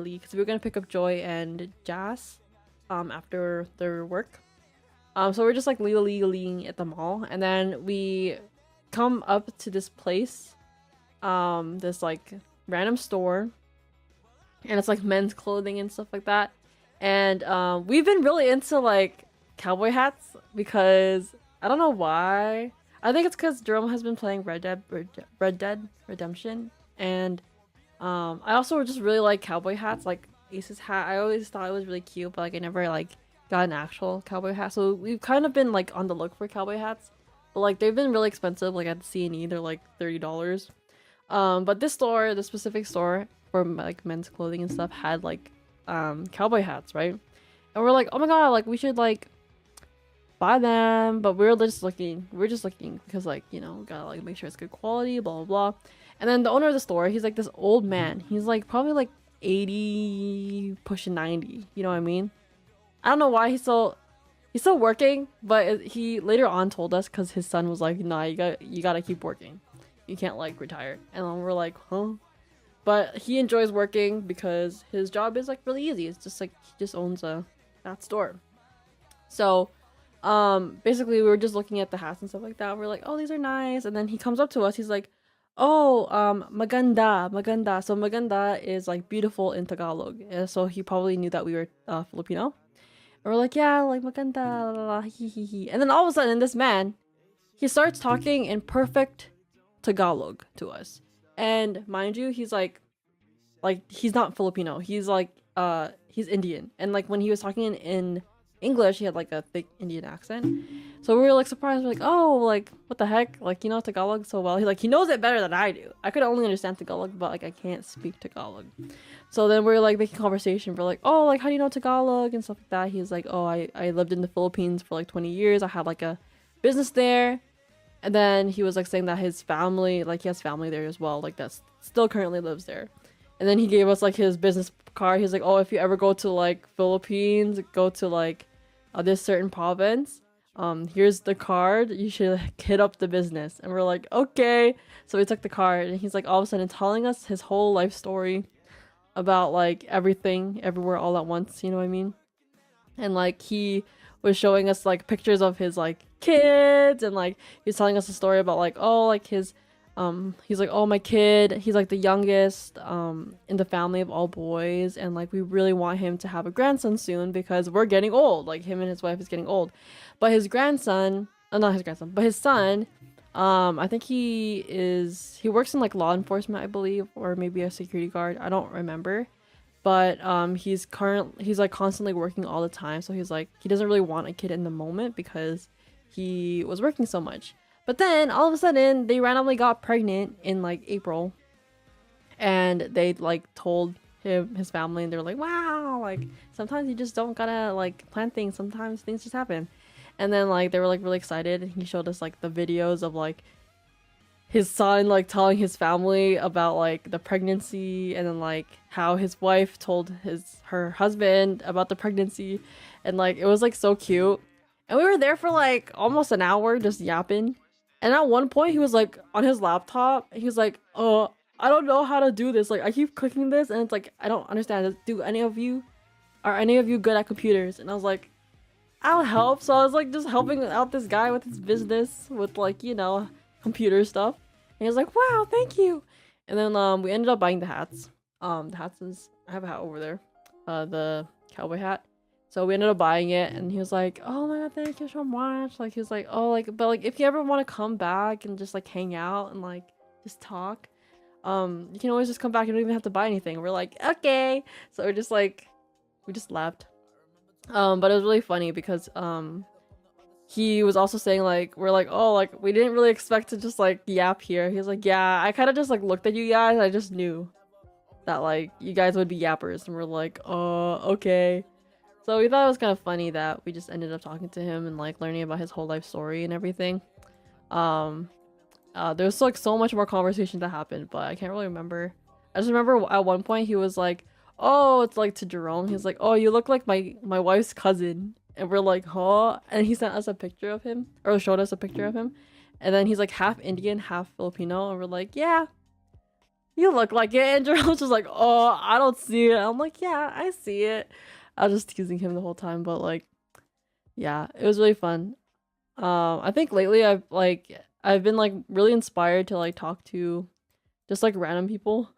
because we were gonna pick up Joy and Jazz after their work. So we're just like legally at the mall, and then we come up to this place, this like random store, and it's like men's clothing and stuff like that. And we've been really into like cowboy hats because I don't know why. I think it's because Jerome has been playing Red Dead Redemption, and I also just really like cowboy hats, like Ace's hat. I always thought it was really cute, but like I never like got an actual cowboy hat. So we've kind of been like on the look for cowboy hats, but like they've been really expensive. Like at the C&E, they're like $30. But this store, the specific store for like men's clothing and stuff, had like cowboy hats, right? And we're like, oh my god, like we should like buy them, but we're just looking because like, you know, gotta like make sure it's good quality, blah blah blah. And then the owner of the store, he's like this old man. He's like probably like 80 pushing 90, you know what I mean? I don't know why he's still working, but he later on told us because his son was like, nah, you gotta keep working, you can't like retire. And then we're like, huh? But he enjoys working because his job is like really easy. It's just like he just owns that store. So basically we were just looking at the hats and stuff like that. We're like, oh, these are nice. And then he comes up to us, he's like, oh, maganda. So maganda is like beautiful in Tagalog. So he probably knew that we were Filipino. And we're like, yeah, like maganda, la, la, la, he he he. And then all of a sudden this man, he starts talking in perfect Tagalog to us. And mind you, he's like he's not Filipino. He's like he's Indian. And like when he was talking in English, he had like a thick Indian accent. So we were like surprised. We're like, oh, like what the heck? Like, you know Tagalog so well. He knows it better than I do. I could only understand Tagalog, but like I can't speak Tagalog. So then we're like making conversation. We're like, oh, like how do you know Tagalog and stuff like that. He's like, oh, I lived in the Philippines for like 20 years. I had like a business there. And then he was like saying that his family, like he has family there as well, like that's still currently lives there. And then he gave us like his business card. He's like, oh, if you ever go to like Philippines, go to like this certain province, here's the card, you should hit up the business. And we're like, okay. So we took the card, and he's like all of a sudden telling us his whole life story about like everything, everywhere, all at once, you know what I mean? And like he was showing us like pictures of his like kids, and like he was telling us a story about like, oh, like his he's like, oh, my kid, he's like the youngest in the family of all boys, and like we really want him to have a grandson soon because we're getting old. Like him and his wife is getting old. But his grandson, not his grandson, but his son, I think he works in like law enforcement, I believe, or maybe a security guard, I don't remember. But he's like constantly working all the time, so he's like, he doesn't really want a kid in the moment because he was working so much. But then all of a sudden they randomly got pregnant in like April, and they like told his family, and they're like, wow, like sometimes you just don't gotta like plan things, sometimes things just happen. And then like they were like really excited, and he showed us like the videos of like his son like telling his family about like the pregnancy, and then like how his wife told her husband about the pregnancy, and like it was like so cute. And we were there for like almost an hour just yapping. And at one point he was like on his laptop, he was like, oh, I don't know how to do this, like I keep clicking this and it's like I don't understand. Are any of you good at computers? And I was like, I'll help. So I was like just helping out this guy with his business with like, you know, computer stuff. And he was like, wow, thank you. And then we ended up buying the hats. The hats is, I have a hat over there, the cowboy hat. So we ended up buying it, and he was like, oh my god, thank you so much. Like he was like, oh, like, but like if you ever want to come back and just like hang out and like just talk, you can always just come back. You don't even have to buy anything. We're like, okay. So we're just like, we just left. But it was really funny because he was also saying like, we're like, oh, like we didn't really expect to just like yap here. He was like, yeah, I kind of just like looked at you guys, I just knew that like you guys would be yappers. And we're like, oh, okay. So we thought it was kind of funny that we just ended up talking to him and like learning about his whole life story and everything. There was like so much more conversation that happened, but I can't really remember. I just remember at one point he was like, oh, it's like to Jerome, he's like, oh, you look like my wife's cousin. And we're like, huh? And he sent us a picture of him, or showed us a picture of him. And then he's like half Indian, half Filipino, and we're like, yeah, You look like it. And Jerome's just like, oh, I don't see it. I'm like, yeah, I see it. I was just teasing him the whole time, but like, yeah, it was really fun. I think lately I've been like really inspired to like talk to just like random people.